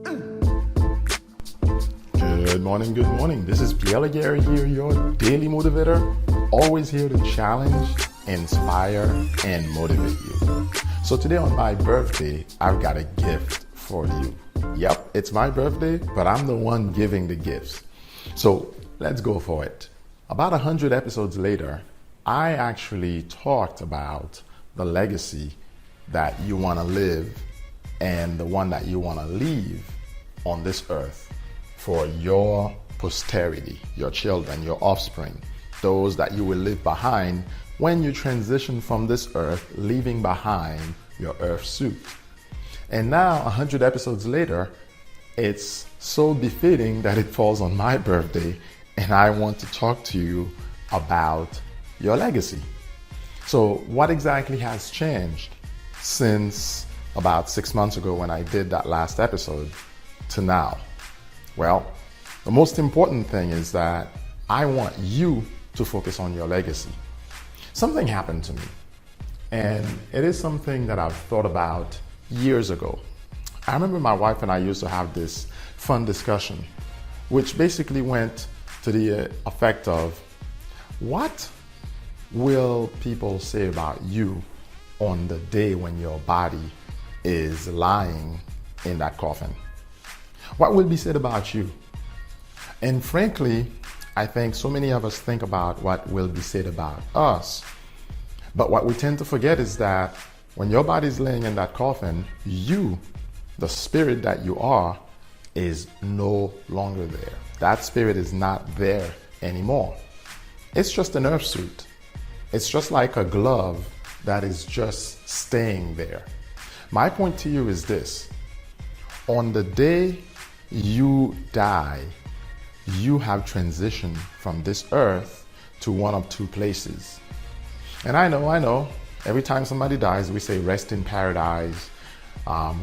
Good morning, good morning. This is Pierre Laguerre here, your daily motivator, always here to challenge, inspire, and motivate you. So today on my birthday, I've got a gift for you. Yep, it's my birthday, but I'm the one giving the gifts. So let's go for it. About 100 episodes later, I actually talked about the legacy that you want to live and the one that you want to leave on this earth for your posterity, your children, your offspring, those that you will leave behind when you transition from this earth, leaving behind your earth suit. And now, 100 episodes later, it's so befitting that it falls on my birthday, and I want to talk to you about your legacy. So what exactly has changed since about 6 months ago when I did that last episode to now? Well, the most important thing is that I want you to focus on your legacy. Something happened to me, and it is something that I've thought about years ago. I remember my wife and I used to have this fun discussion, which basically went to the effect of, what will people say about you on the day when your body is lying in that coffin? What will be said about you? And frankly, I think so many of us think about what will be said about us. But what we tend to forget is that when your body is laying in that coffin, you, the spirit that you are, is no longer there. That spirit is not there anymore. It's just an earth suit. It's just like a glove that is just staying there. My point to you is this: on the day you die, you have transitioned from this earth to one of two places. And I know, every time somebody dies, we say rest in paradise.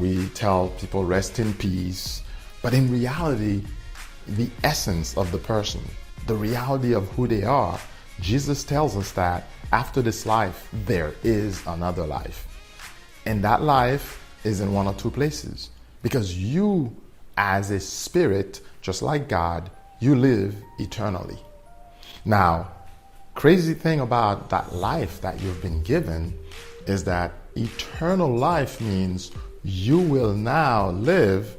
We tell people rest in peace. But in reality, the essence of the person, the reality of who they are, Jesus tells us that after this life, there is another life. And that life is in one or two places. Because you, as a spirit, just like God, you live eternally. Now, crazy thing about that life that you've been given is that eternal life means you will now live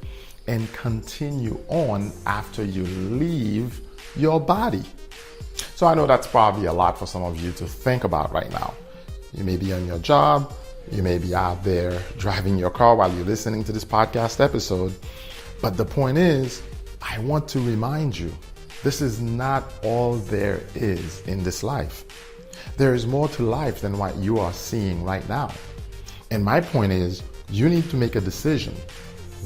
and continue on after you leave your body. So I know that's probably a lot for some of you to think about right now. You may be on your job, you may be out there driving your car while you're listening to this podcast episode. But the point is, I want to remind you, this is not all there is in this life. There is more to life than what you are seeing right now. And my point is, you need to make a decision.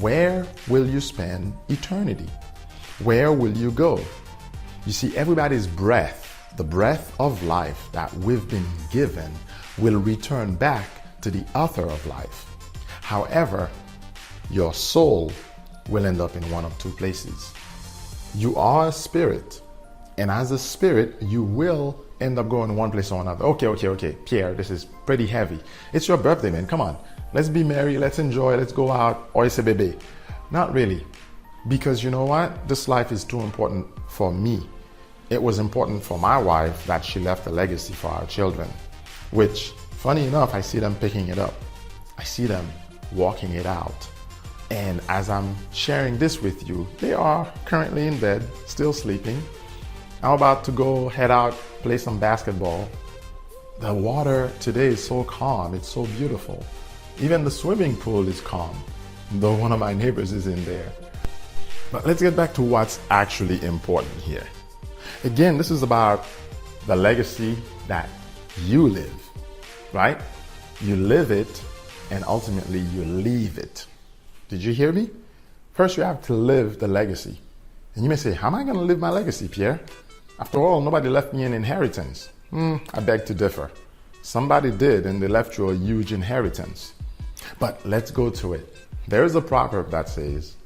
Where will you spend eternity? Where will you go? You see, everybody's breath, the breath of life that we've been given, will return back to the author of life. However, your soul will end up in one of two places. You are a spirit, and as a spirit, you will end up going one place or another. Okay, Pierre, this is pretty heavy. It's your birthday, man. Come on. Let's be merry, let's enjoy, let's go out. Or it's a baby. Not really. Because you know what? This life is too important for me. It was important for my wife that she left a legacy for our children, which, funny enough, I see them picking it up. I see them walking it out. And as I'm sharing this with you, they are currently in bed, still sleeping. I'm about to go head out, play some basketball. The water today is so calm, it's so beautiful. Even the swimming pool is calm, though one of my neighbors is in there. But let's get back to what's actually important here. Again, this is about the legacy that you live, right? You live it, and ultimately you leave it. Did you hear me? First, you have to live the legacy. And you may say, how am I going to live my legacy, Pierre? After all, nobody left me an inheritance. I beg to differ. Somebody did, and they left you a huge inheritance. But let's go to it. There is a proverb that says,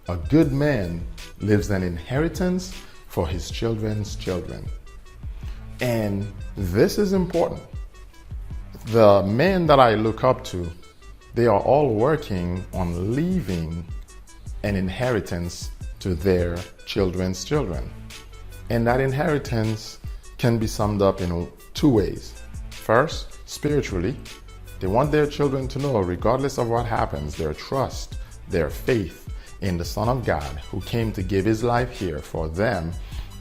a good man leaves an inheritance for his children's children. And this is important. The men that I look up to, they are all working on leaving an inheritance to their children's children. And that inheritance can be summed up in two ways. First, spiritually, they want their children to know, regardless of what happens, their trust, their faith in the Son of God who came to give his life here for them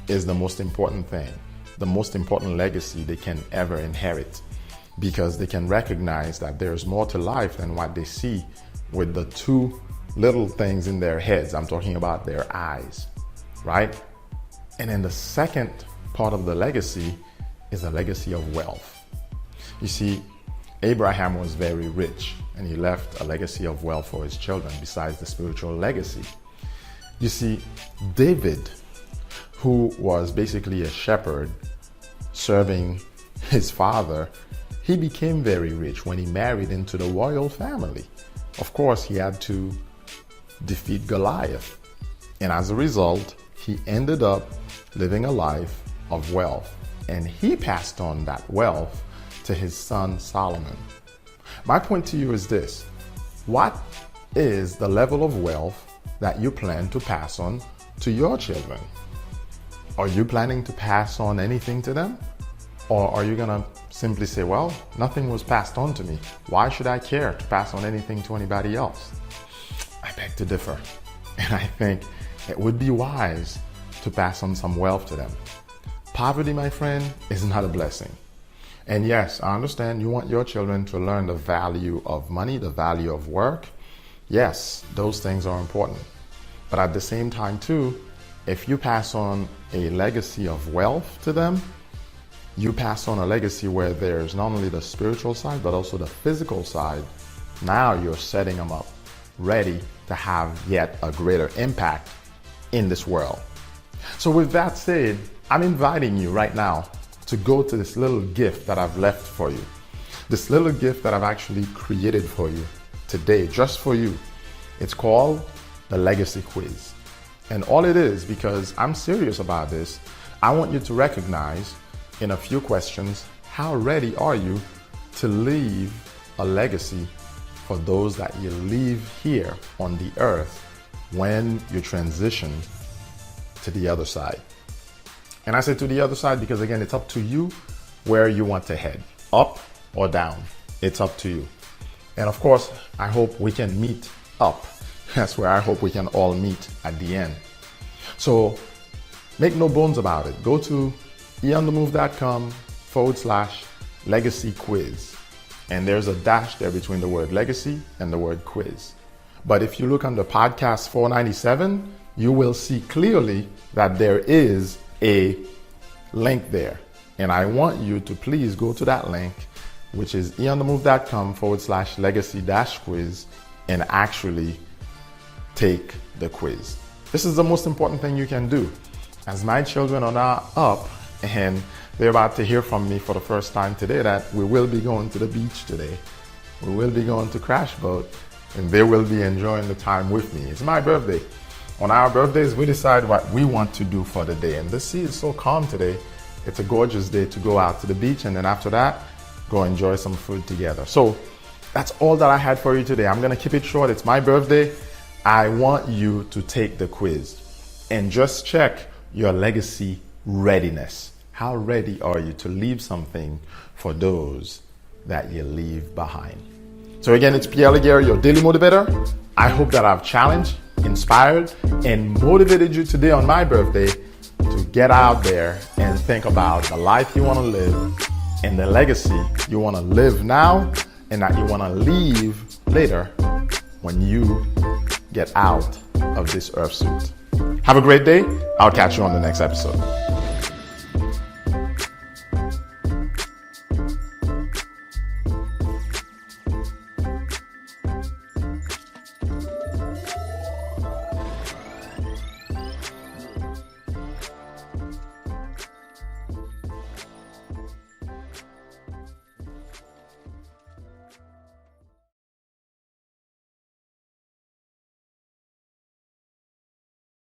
is the most important thing, the most important legacy they can ever inherit, because they can recognize that there's more to life than what they see with the two little things in their heads. I'm talking about their eyes, right? And then the second part of the legacy is a legacy of wealth. You see, Abraham was very rich and he left a legacy of wealth for his children besides the spiritual legacy. You see, David, who was basically a shepherd serving his father, he became very rich when he married into the royal family. Of course, he had to defeat Goliath. And as a result, he ended up living a life of wealth. And he passed on that wealth to his son Solomon. My point to you is this: what is the level of wealth that you plan to pass on to your children? Are you planning to pass on anything to them? Or are you gonna simply say, well, nothing was passed on to me. Why should I care to pass on anything to anybody else? I beg to differ. And I think it would be wise to pass on some wealth to them. Poverty, my friend, is not a blessing. And yes, I understand you want your children to learn the value of money, the value of work. Yes, those things are important. But at the same time too, if you pass on a legacy of wealth to them, you pass on a legacy where there's not only the spiritual side, but also the physical side. Now you're setting them up ready to have yet a greater impact in this world. So with that said, I'm inviting you right now to go to this little gift that I've left for you. This little gift that I've actually created for you today, just for you. It's called the Legacy Quiz. And all it is, because I'm serious about this, I want you to recognize in a few questions, how ready are you to leave a legacy for those that you leave here on the earth when you transition to the other side. And I say to the other side because, again, it's up to you where you want to head, up or down. It's up to you. And of course, I hope we can meet up. That's where I hope we can all meet at the end. So make no bones about it. Go to eonthemove.com/legacy quiz. And there's a dash there between the word legacy and the word quiz. But if you look under podcast 497, you will see clearly that there is a link there. And I want you to please go to that link, which is eonthemove.com/legacy-quiz, and actually take the quiz. This is the most important thing you can do. As my children are now up and they're about to hear from me for the first time today that we will be going to the beach today. We will be going to Crash Boat, and they will be enjoying the time with me. It's my birthday. On our birthdays, we decide what we want to do for the day. And the sea is so calm today. It's a gorgeous day to go out to the beach, and then after that, go enjoy some food together. So that's all that I had for you today. I'm gonna keep it short. It's my birthday. I want you to take the quiz and just check your legacy readiness. How ready are you to leave something for those that you leave behind? So again, it's Pierre Laguerre, your daily motivator. I hope that I've challenged, inspired, and motivated you today on my birthday to get out there and think about the life you want to live and the legacy you want to live now and that you want to leave later when you get out of this earth suit. Have a great day. I'll catch you on the next episode.